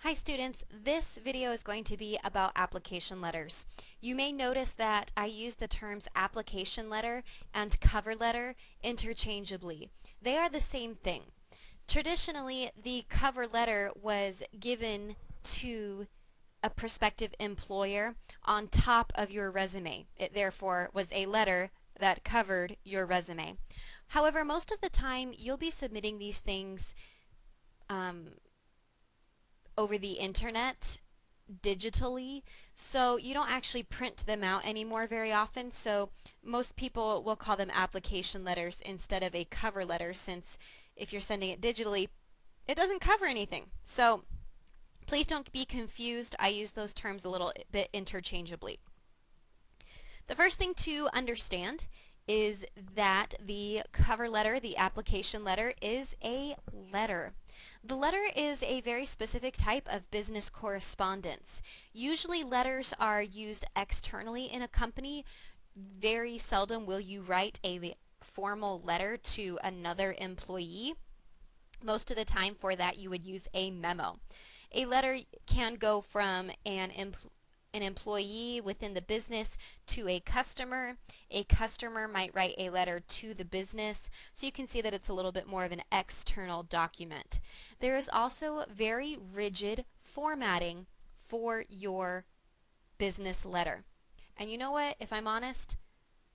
Hi students, this video is going to be about application letters. You may notice that I use the terms application letter and cover letter interchangeably. They are the same thing. Traditionally, the cover letter was given to a prospective employer on top of your resume. It therefore was a letter that covered your resume. However, most of the time you'll be submitting these things over the internet digitally, so you don't actually print them out anymore very often, so most people will call them application letters instead of a cover letter, since if you're sending it digitally, it doesn't cover anything. So please don't be confused. I use those terms a little bit interchangeably. The first thing to understand is that the cover letter, the application letter, is a letter. The letter is a very specific type of business correspondence. Usually letters are used externally in a company. Very seldom will you write a formal letter to another employee. Most of the time for that you would use a memo. A letter can go from an employee within the business to a customer. A customer might write a letter to the business, so you can see that it's a little bit more of an external document. There is also very rigid formatting for your business letter. And you know what, if I'm honest,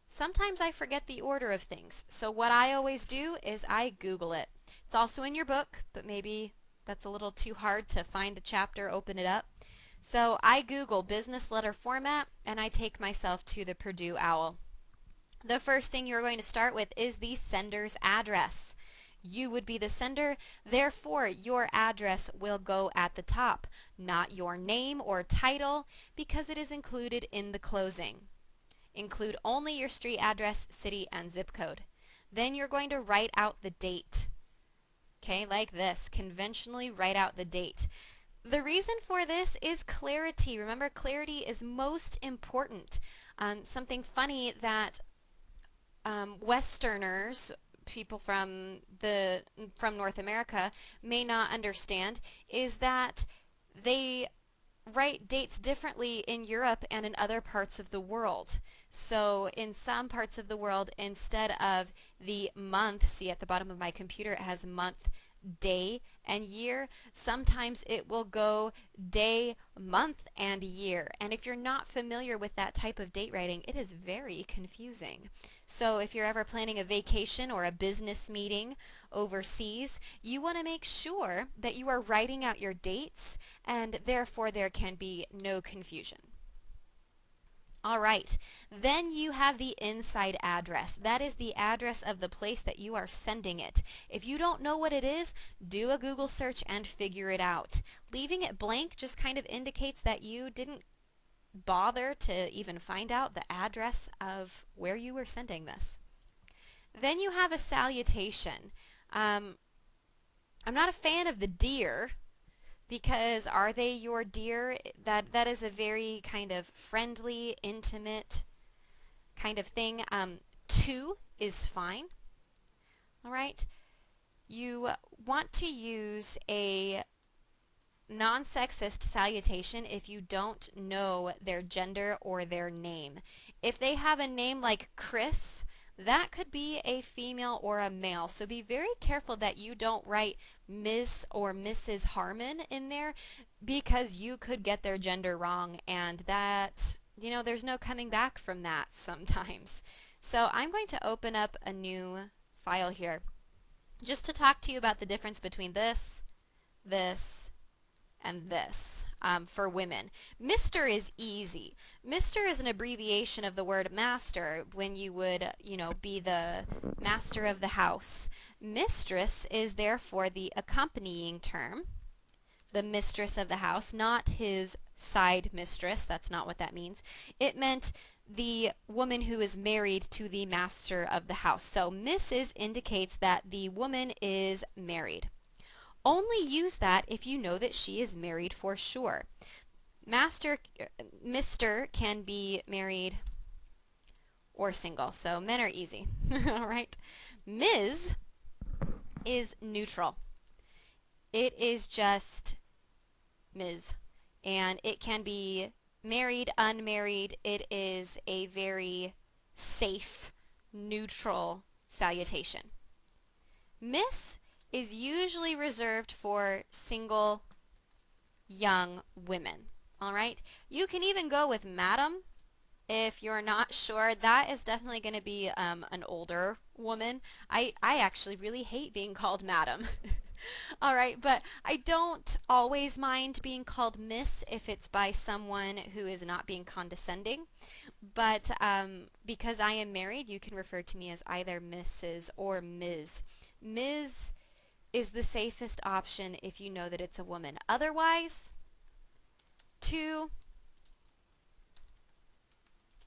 sometimes I forget the order of things. So what I always do is I Google it. It's also in your book, but maybe that's a little too hard to find the chapter, open it up. So I Google business letter format and I take myself to the Purdue OWL. The first thing you're going to start with is the sender's address. You would be the sender, therefore your address will go at the top, not your name or title, because it is included in the closing. Include only your street address, city, and zip code. Then you're going to write out the date. Okay, like this, conventionally write out the date. The reason for this is clarity. Remember, clarity is most important. Something funny that Westerners, people from North America, may not understand is that they write dates differently in Europe and in other parts of the world. So in some parts of the world, instead of the month, see at the bottom of my computer it has month, day, and year, sometimes it will go day, month, and year. And if you're not familiar with that type of date writing, it is very confusing. So if you're ever planning a vacation or a business meeting overseas, you want to make sure that you are writing out your dates, and therefore there can be no confusion. All right, then you have the inside address. That is the address of the place that you are sending it. If you don't know what it is, do a Google search and figure it out. Leaving it blank just kind of indicates that you didn't bother to even find out the address of where you were sending this. Then you have a salutation. I'm not a fan of the dear, because are they your dear? That is a very kind of friendly, intimate kind of thing. To is fine. All right. You want to use a non-sexist salutation if you don't know their gender or their name. If they have a name like Chris, that could be a female or a male. So be very careful that you don't write Ms. or Mrs. Harmon in there, because you could get their gender wrong, and that, you know, there's no coming back from that sometimes. So I'm going to open up a new file here just to talk to you about the difference between this, and this for women. Mr. is easy. Mr. is an abbreviation of the word master, when you would, be the master of the house. Mistress is therefore the accompanying term, the mistress of the house, not his side mistress. That's not what that means. It meant the woman who is married to the master of the house. So Mrs. indicates that the woman is married. Only use that if you know that she is married for sure. Mr. can be married or single, so men are easy. All right. Ms. is neutral. It is just Ms. And it can be married, unmarried. It is a very safe, neutral salutation. Miss is usually reserved for single young women. All right? You can even go with madam if you're not sure. That is definitely going to be an older woman. I actually really hate being called madam. All right, but I don't always mind being called miss if it's by someone who is not being condescending. But because I am married, you can refer to me as either Mrs. or Ms. Ms. is the safest option if you know that it's a woman. Otherwise, two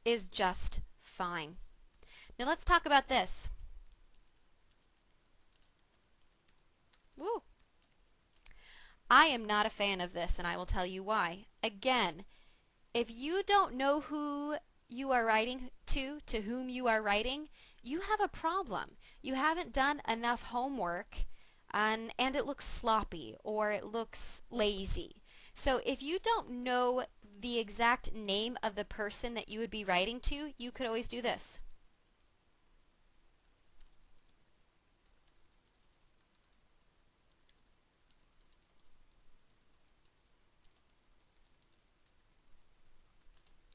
is just fine. Now let's talk about this. Woo. I am not a fan of this, and I will tell you why. Again, if you don't know who you are writing to whom you are writing, you have a problem. You haven't done enough homework, and it looks sloppy or it looks lazy. So if you don't know the exact name of the person that you would be writing to, you could always do this.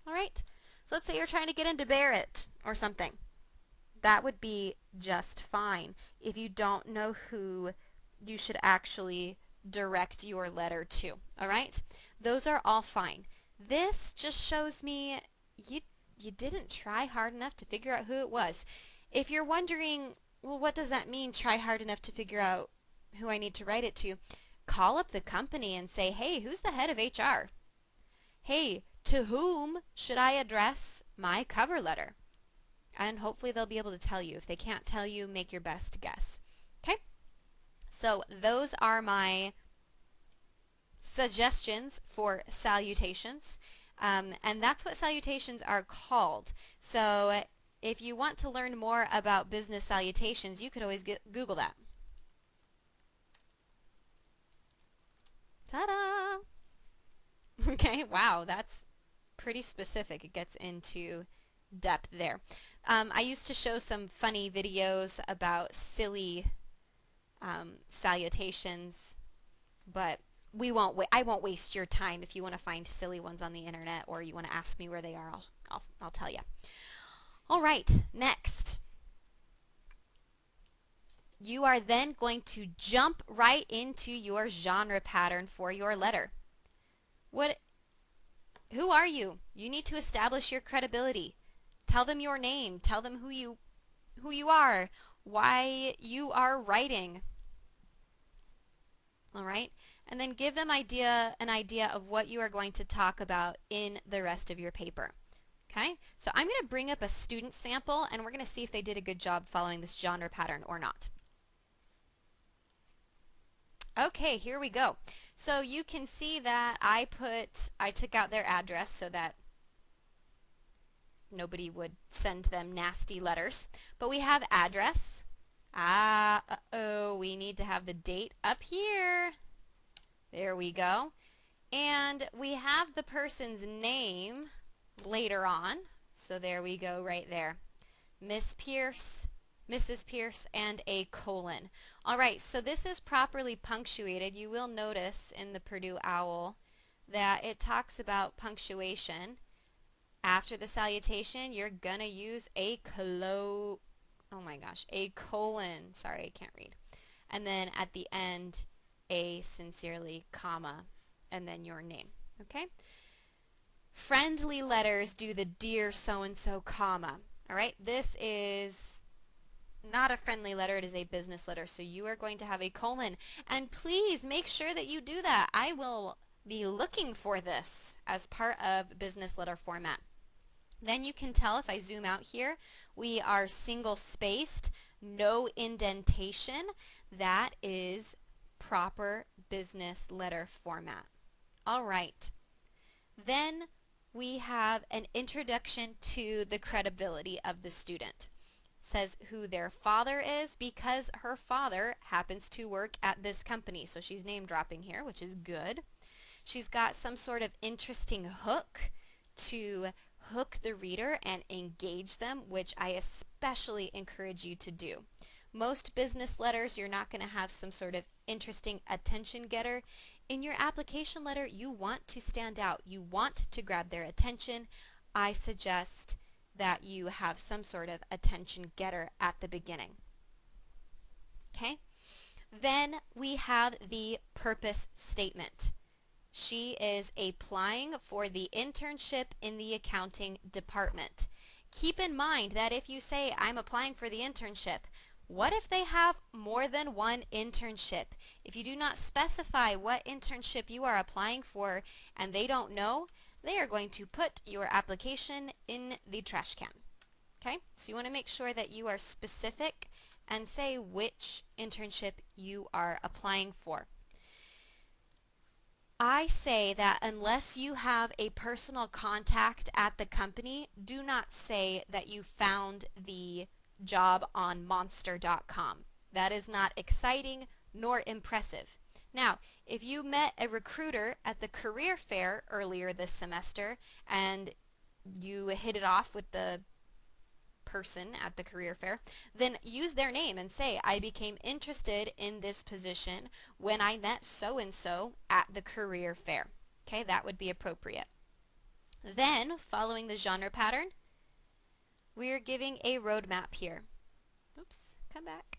All right. So let's say you're trying to get into Barrett or something. That would be just fine if you don't know who you should actually direct your letter to. All right? Those are all fine. This just shows me you didn't try hard enough to figure out who it was. If you're wondering, well, what does that mean, try hard enough to figure out who I need to write it to? Call up the company and say, hey, who's the head of HR? Hey, to whom should I address my cover letter? And hopefully they'll be able to tell you. If they can't tell you, make your best guess. Okay? So those are my suggestions for salutations. And that's what salutations are called. So if you want to learn more about business salutations, you could always Google that. Ta-da! Okay, wow, that's pretty specific. It gets into depth there. I used to show some funny videos about silly salutations, but I won't waste your time. If you want to find silly ones on the internet or you want to ask me where they are, I'll tell you. All right, next. You are then going to jump right into your genre pattern for your letter. Who are you? You need to establish your credibility. Tell them your name. Tell them who you are, why you are writing. All right? And then give them an idea of what you are going to talk about in the rest of your paper. Okay? So I'm going to bring up a student sample and we're going to see if they did a good job following this genre pattern or not. Okay, here we go. So you can see that I took out their address so that nobody would send them nasty letters. But we have address. We need to have the date up here. There we go. And we have the person's name later on. So there we go right there. Miss Pierce, Mrs. Pierce, and a colon. All right, so this is properly punctuated. You will notice in the Purdue Owl that it talks about punctuation. After the salutation, you're going to use a colon. Sorry, I can't read. And then at the end, a sincerely, comma, and then your name. Okay? Friendly letters do the dear so-and-so, comma. All right? This is not a friendly letter. It is a business letter. So you are going to have a colon. And please make sure that you do that. I will be looking for this as part of business letter format. Then you can tell if I zoom out here, we are single spaced, no indentation. That is proper business letter format. All right. Then we have an introduction to the credibility of the student. Says who their father is because her father happens to work at this company. So she's name dropping here, which is good. She's got some sort of interesting hook to hook the reader and engage them, which I especially encourage you to do. Most business letters, you're not going to have some sort of interesting attention getter. In your application letter, you want to stand out. You want to grab their attention. I suggest that you have some sort of attention getter at the beginning. Okay? Then we have the purpose statement. She is applying for the internship in the accounting department. Keep in mind that if you say, I'm applying for the internship, what if they have more than one internship? If you do not specify what internship you are applying for and they don't know, they are going to put your application in the trash can. Okay? So you want to make sure that you are specific and say which internship you are applying for. I say that unless you have a personal contact at the company, do not say that you found the job on monster.com. That is not exciting nor impressive. Now, if you met a recruiter at the career fair earlier this semester and you hit it off with the person at the career fair, then use their name and say, I became interested in this position when I met so-and-so at the career fair. Okay, that would be appropriate. Then, following the genre pattern, we're giving a roadmap here. Oops, come back.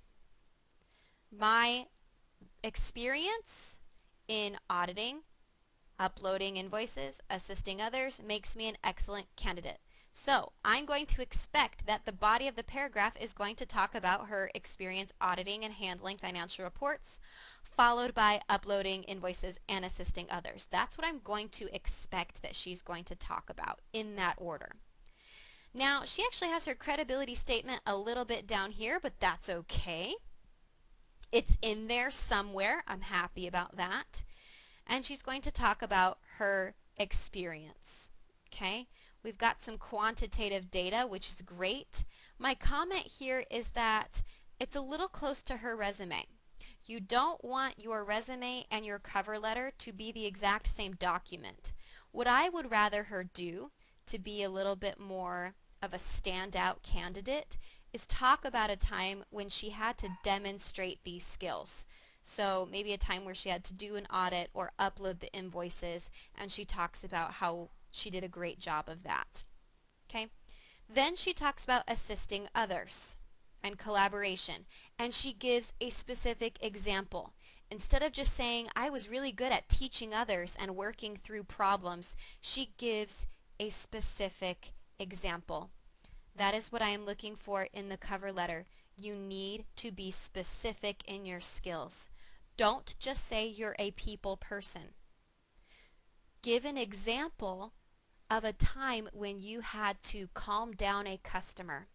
My experience in auditing, uploading invoices, assisting others makes me an excellent candidate. So I'm going to expect that the body of the paragraph is going to talk about her experience auditing and handling financial reports, followed by uploading invoices and assisting others. That's what I'm going to expect that she's going to talk about in that order. Now, she actually has her credibility statement a little bit down here, but that's okay. It's in there somewhere. I'm happy about that. And she's going to talk about her experience. Okay? We've got some quantitative data, which is great. My comment here is that it's a little close to her resume. You don't want your resume and your cover letter to be the exact same document. What I would rather her do to be a little bit more of a standout candidate is talk about a time when she had to demonstrate these skills. So maybe a time where she had to do an audit or upload the invoices, and she talks about how she did a great job of that. Okay? Then she talks about assisting others and collaboration, and she gives a specific example. Instead of just saying, I was really good at teaching others and working through problems, she gives a specific example. That is what I am looking for in the cover letter. You need to be specific in your skills. Don't just say you're a people person. Give an example of a time when you had to calm down a customer,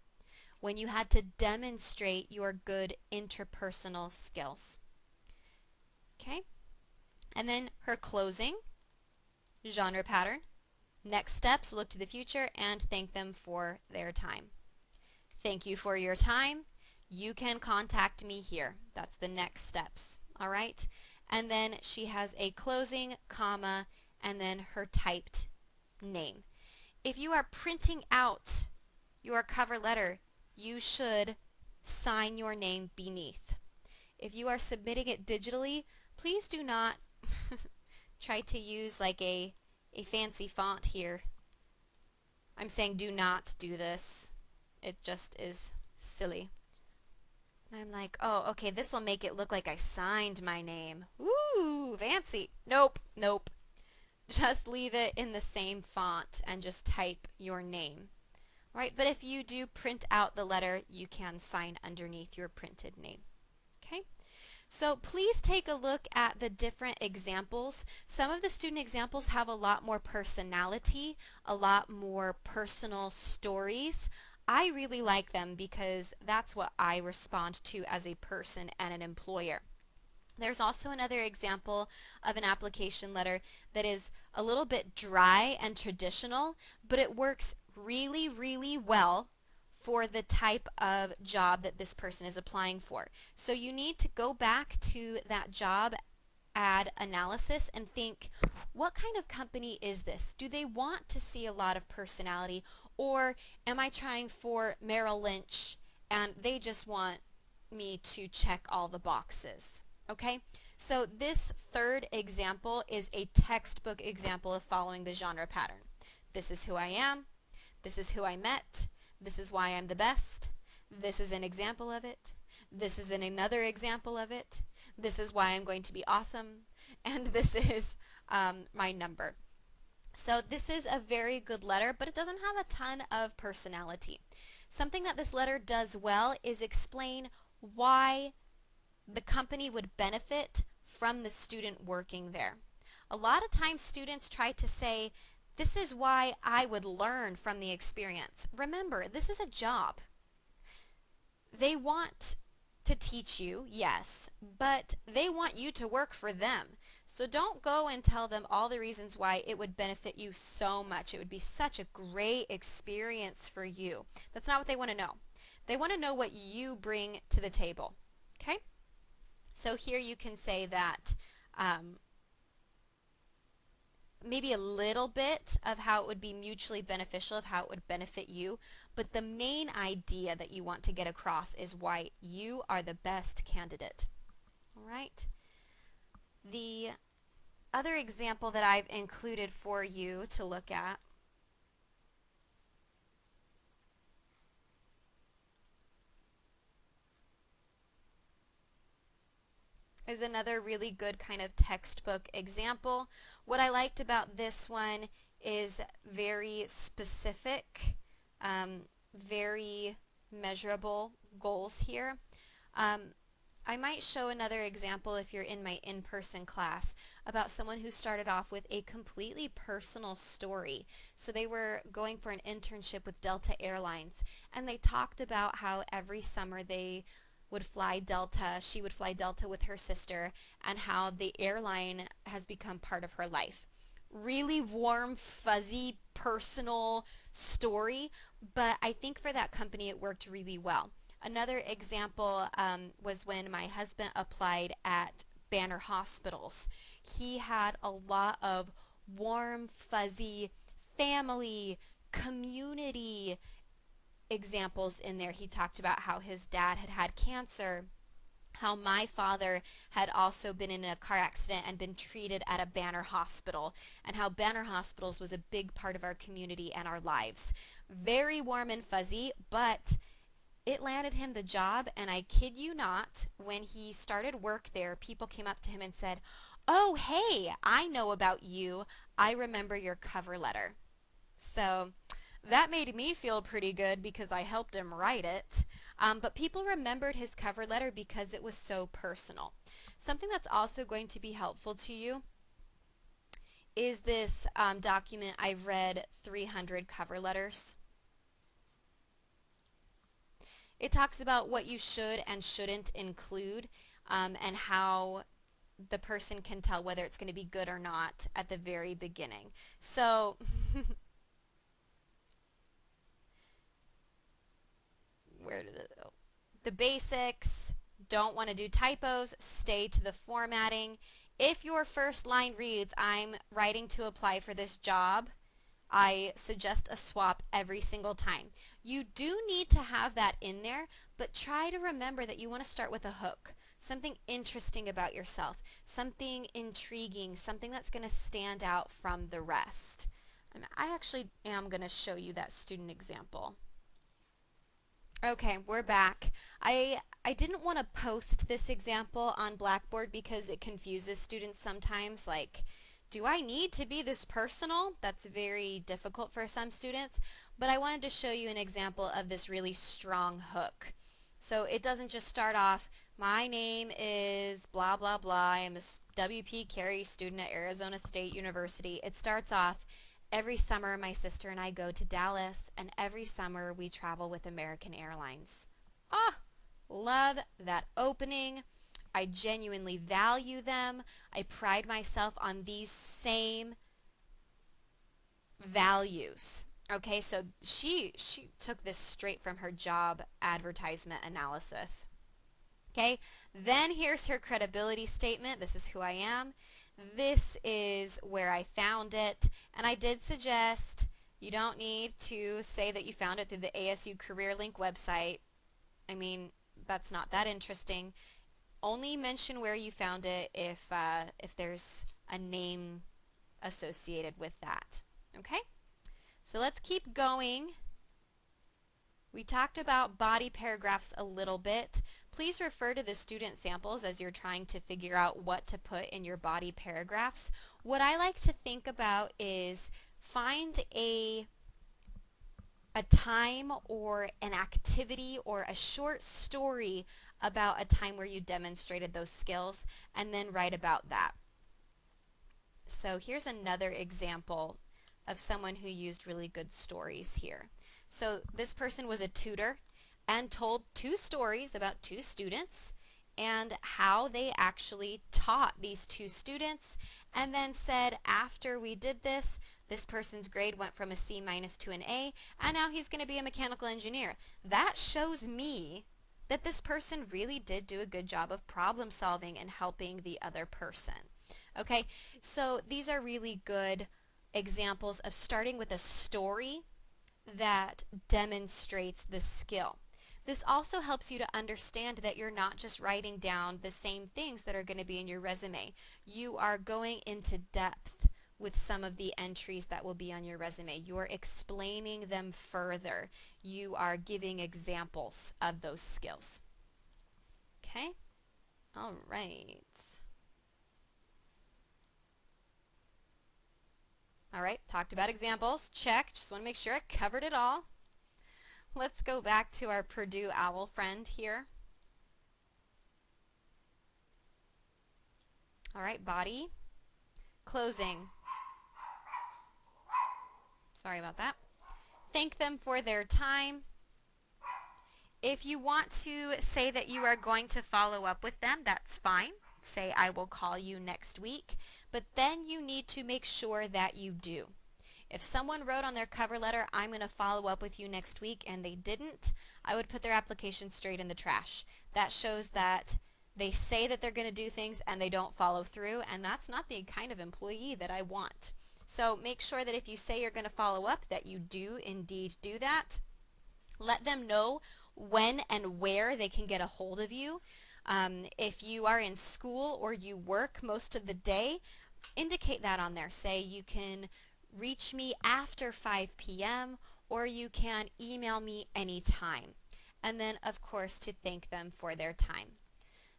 when you had to demonstrate your good interpersonal skills. Okay? And then her closing, genre pattern. Next steps, look to the future and thank them for their time. Thank you for your time. You can contact me here. That's the next steps. All right? And then she has a closing, comma, and then her typed name. If you are printing out your cover letter, you should sign your name beneath. If you are submitting it digitally, please do not try to use like a fancy font here. I'm saying do not do this. It just is silly. And I'm like, oh, okay, this will make it look like I signed my name. Ooh, fancy. Nope, nope. Just leave it in the same font and just type your name. All right, but if you do print out the letter, you can sign underneath your printed name. Okay? So please take a look at the different examples. Some of the student examples have a lot more personality, a lot more personal stories. I really like them because that's what I respond to as a person and an employer. There's also another example of an application letter that is a little bit dry and traditional, but it works really, really well for the type of job that this person is applying for. So you need to go back to that job ad analysis and think, what kind of company is this? Do they want to see a lot of personality, or am I trying for Merrill Lynch and they just want me to check all the boxes? Okay, so this third example is a textbook example of following the genre pattern. This is who I am. This is who I met. This is why I'm the best. This is an example of it. This is another example of it. This is why I'm going to be awesome. And this is my number. So this is a very good letter, but it doesn't have a ton of personality. Something that this letter does well is explain why the company would benefit from the student working there. A lot of times students try to say, this is why I would learn from the experience. Remember, this is a job. They want to teach you, yes, but they want you to work for them. So don't go and tell them all the reasons why it would benefit you so much. It would be such a great experience for you. That's not what they want to know. They want to know what you bring to the table. Okay? So here you can say that maybe a little bit of how it would be mutually beneficial, of how it would benefit you, but the main idea that you want to get across is why you are the best candidate. All right? The other example that I've included for you to look at is another really good kind of textbook example. What I liked about this one is very specific, very measurable goals here. I might show another example if you're in my in-person class about someone who started off with a completely personal story. So they were going for an internship with Delta Airlines, and they talked about how every summer they would fly Delta, she would fly Delta with her sister, and how the airline has become part of her life. Really warm, fuzzy, personal story, but I think for that company it worked really well. Another example was when my husband applied at Banner Hospitals. He had a lot of warm, fuzzy family, community examples in there. He talked about how his dad had had cancer, how my father had also been in a car accident and been treated at a Banner hospital, and how Banner Hospitals was a big part of our community and our lives. Very warm and fuzzy, but it landed him the job, and I kid you not, when he started work there, people came up to him and said, "Oh, hey, I know about you. I remember your cover letter." So that made me feel pretty good because I helped him write it. But people remembered his cover letter because it was so personal. Something that's also going to be helpful to you is this document. I've read 300 cover letters. It talks about what you should and shouldn't include and how the person can tell whether it's going to be good or not at the very beginning. So where did it go? The basics, don't want to do typos, stay to the formatting. If your first line reads, "I'm writing to apply for this job," I suggest a swap every single time. You do need to have that in there, but try to remember that you want to start with a hook. Something interesting about yourself, something intriguing, something that's going to stand out from the rest. And I actually am going to show you that student example. Okay, we're back. I didn't want to post this example on Blackboard because it confuses students sometimes, like, do I need to be this personal? That's very difficult for some students, but I wanted to show you an example of this really strong hook. So it doesn't just start off, "My name is blah blah blah, I am a W.P. Carey student at Arizona State University." It starts off, "Every summer my sister and I go to Dallas, and every summer we travel with American Airlines." Ah, love that opening. I genuinely value them. I pride myself on these same values. Okay, so she took this straight from her job advertisement analysis. Okay, then here's her credibility statement. This is who I am. This is where I found it, and I did suggest you don't need to say that you found it through the ASU CareerLink website. I mean, that's not that interesting. Only mention where you found it if there's a name associated with that. Okay? So let's keep going. We talked about body paragraphs a little bit. Please refer to the student samples as you're trying to figure out what to put in your body paragraphs. What I like to think about is find a time or an activity or a short story about a time where you demonstrated those skills and then write about that. So here's another example of someone who used really good stories here. So this person was a tutor and told 2 stories about 2 students and how they actually taught these 2 students, and then said after we did this, this person's grade went from a C minus to an A, and now he's going to be a mechanical engineer. That shows me that this person really did do a good job of problem solving and helping the other person. Okay, so these are really good examples of starting with a story that demonstrates the skill. This also helps you to understand that you're not just writing down the same things that are going to be in your resume. You are going into depth with some of the entries that will be on your resume. You're explaining them further. You are giving examples of those skills. Okay? All right. All right, talked about examples. Check. Just want to make sure I covered it all. Let's go back to our Purdue OWL friend here. All right, body. Closing. Sorry about that. Thank them for their time. If you want to say that you are going to follow up with them, that's fine. Say, I will call you next week. But then you need to make sure that you do. If someone wrote on their cover letter, I'm going to follow up with you next week, and they didn't, I would put their application straight in the trash. That shows that they say that they're going to do things and they don't follow through, and that's not the kind of employee that I want. So make sure that if you say you're going to follow up, that you do indeed do that. Let them know when and where they can get a hold of you. If you are in school or you work most of the day, indicate that on there. Say you can reach me after 5 p.m. or you can email me anytime. And then, of course, to thank them for their time.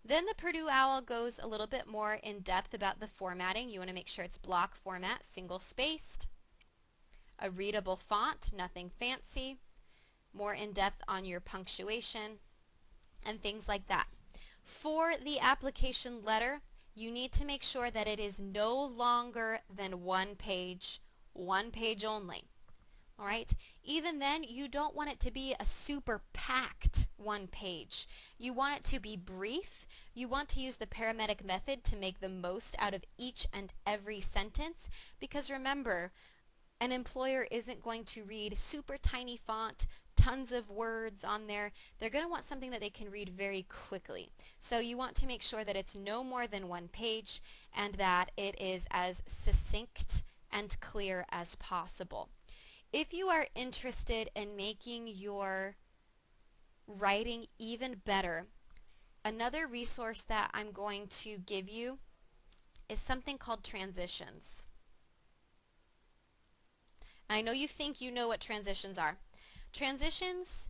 Then the Purdue OWL goes a little bit more in depth about the formatting. You want to make sure it's block format, single spaced, a readable font, nothing fancy, more in depth on your punctuation, and things like that. For the application letter, you need to make sure that it is no longer than 1 page only. All right? Even then, you don't want it to be a super packed 1 page. You want it to be brief. You want to use the paramedic method to make the most out of each and every sentence, because remember, an employer isn't going to read super tiny font, tons of words on there. They're going to want something that they can read very quickly. So you want to make sure that it's no more than 1 page and that it is as succinct and clear as possible. If you are interested in making your writing even better, another resource that I'm going to give you is something called transitions. I know you think you know what transitions are. Transitions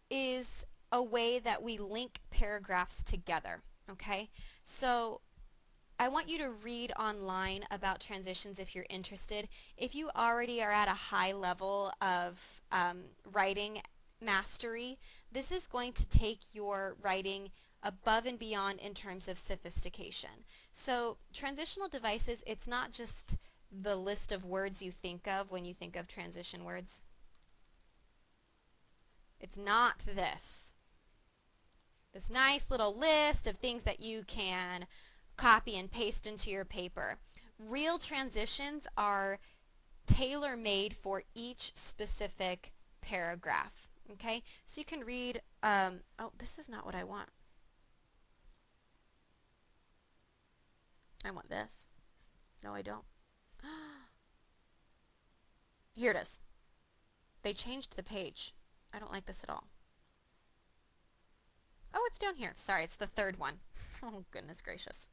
is a way that we link paragraphs together, okay? So I want you to read online about transitions if you're interested. If you already are at a high level of writing mastery, this is going to take your writing above and beyond in terms of sophistication. So transitional devices, it's not just the list of words you think of when you think of transition words. It's not this nice little list of things that you can copy and paste into your paper. Real transitions are tailor-made for each specific paragraph. Okay, so you can read, oh, this is not what I want. I want this. No, I don't. Here it is. They changed the page. I don't like this at all. Oh, it's down here. Sorry, it's the third one. Oh, goodness gracious.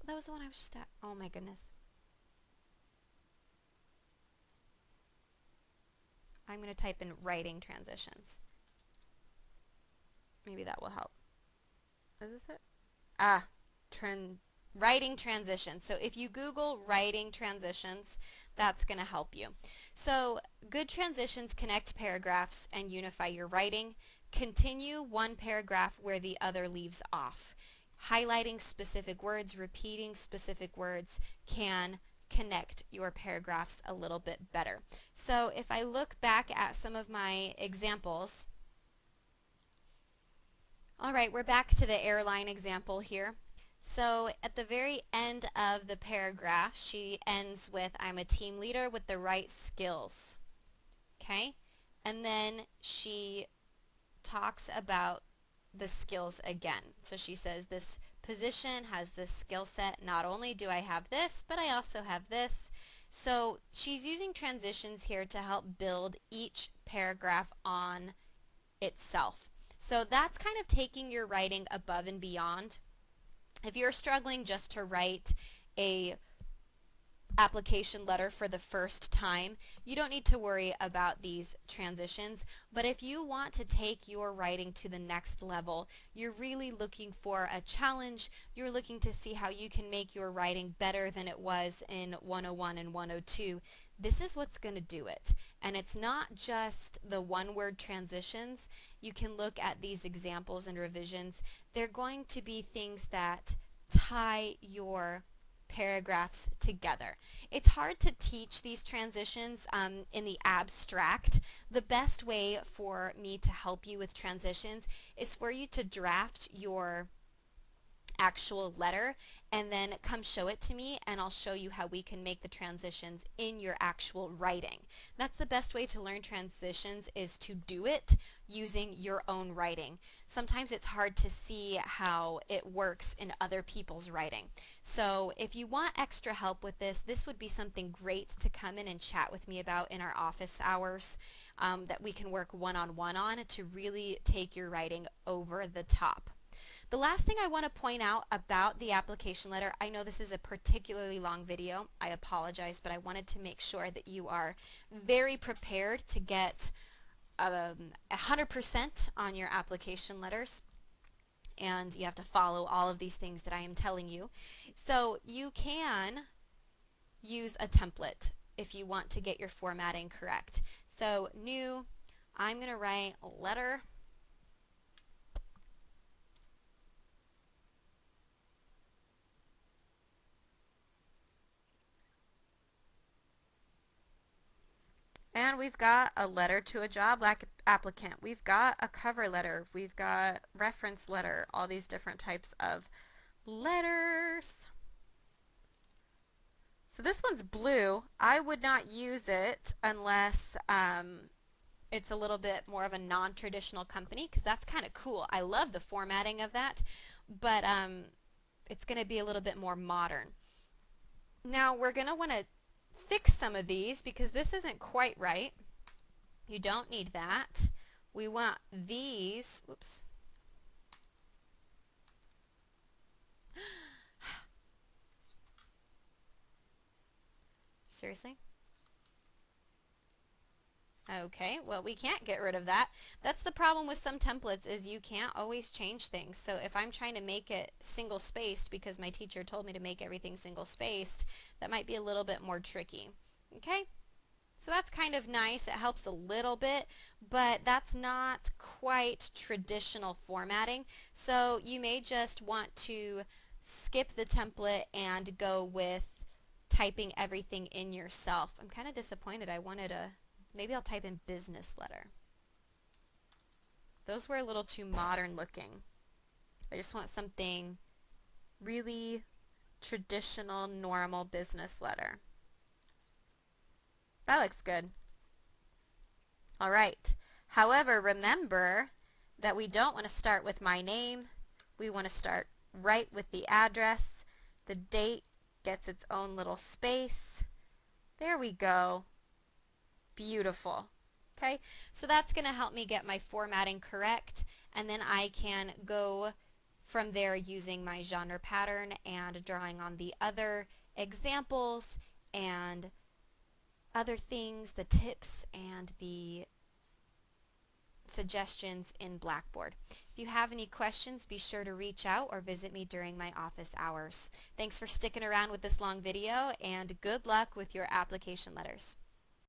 That was the one I was just at. Oh, my goodness. I'm going to type in writing transitions. Maybe that will help. Is this it? Ah, writing transitions. So if you Google writing transitions, that's going to help you. So good transitions connect paragraphs and unify your writing. Continue one paragraph where the other leaves off. Highlighting specific words, repeating specific words can connect your paragraphs a little bit better. So if I look back at some of my examples, all right, we're back to the airline example here. So at the very end of the paragraph, she ends with, I'm a team leader with the right skills. Okay? And then she talks about the skills again. So she says, this position has this skill set. Not only do I have this, but I also have this. So she's using transitions here to help build each paragraph on itself. So that's kind of taking your writing above and beyond. If you're struggling just to write a application letter for the first time, you don't need to worry about these transitions. But if you want to take your writing to the next level, you're really looking for a challenge, you're looking to see how you can make your writing better than it was in 101 and 102, this is what's going to do it. And it's not just the one-word transitions. You can look at these examples and revisions. They're going to be things that tie your paragraphs together. It's hard to teach these transitions in the abstract. The best way for me to help you with transitions is for you to draft your actual letter and then come show it to me, and I'll show you how we can make the transitions in your actual writing. That's the best way to learn transitions, is to do it using your own writing. Sometimes it's hard to see how it works in other people's writing. So if you want extra help with this, this would be something great to come in and chat with me about in our office hours, that we can work one-on-one on to really take your writing over the top. The last thing I want to point out about the application letter, I know this is a particularly long video, I apologize, but I wanted to make sure that you are very prepared to get 100% on your application letters, and you have to follow all of these things that I am telling you. So you can use a template if you want to get your formatting correct. So new, I'm going to write letter. And we've got a letter to a job applicant. We've got a cover letter. We've got reference letter, all these different types of letters. So this one's blue. I would not use it unless it's a little bit more of a non-traditional company, because that's kind of cool. I love the formatting of that, but it's going to be a little bit more modern. Now we're going to want to fix some of these because this isn't quite right. You don't need that. We want these. Oops. Seriously? Okay, well, we can't get rid of that. That's the problem with some templates, is you can't always change things. So if I'm trying to make it single spaced because my teacher told me to make everything single spaced, that might be a little bit more tricky. Okay? So that's kind of nice. It helps a little bit, but that's not quite traditional formatting. So you may just want to skip the template and go with typing everything in yourself. I'm kind of disappointed. I wanted a, maybe I'll type in business letter. Those were a little too modern looking. I just want something really traditional, normal business letter. That looks good. All right. However, remember that we don't want to start with my name. We want to start right with the address, the date, gets its own little space. There we go. Beautiful. Okay, so that's going to help me get my formatting correct, and then I can go from there using my genre pattern and drawing on the other examples and other things, the tips and the suggestions in Blackboard. If you have any questions, be sure to reach out or visit me during my office hours. Thanks for sticking around with this long video, and good luck with your application letters.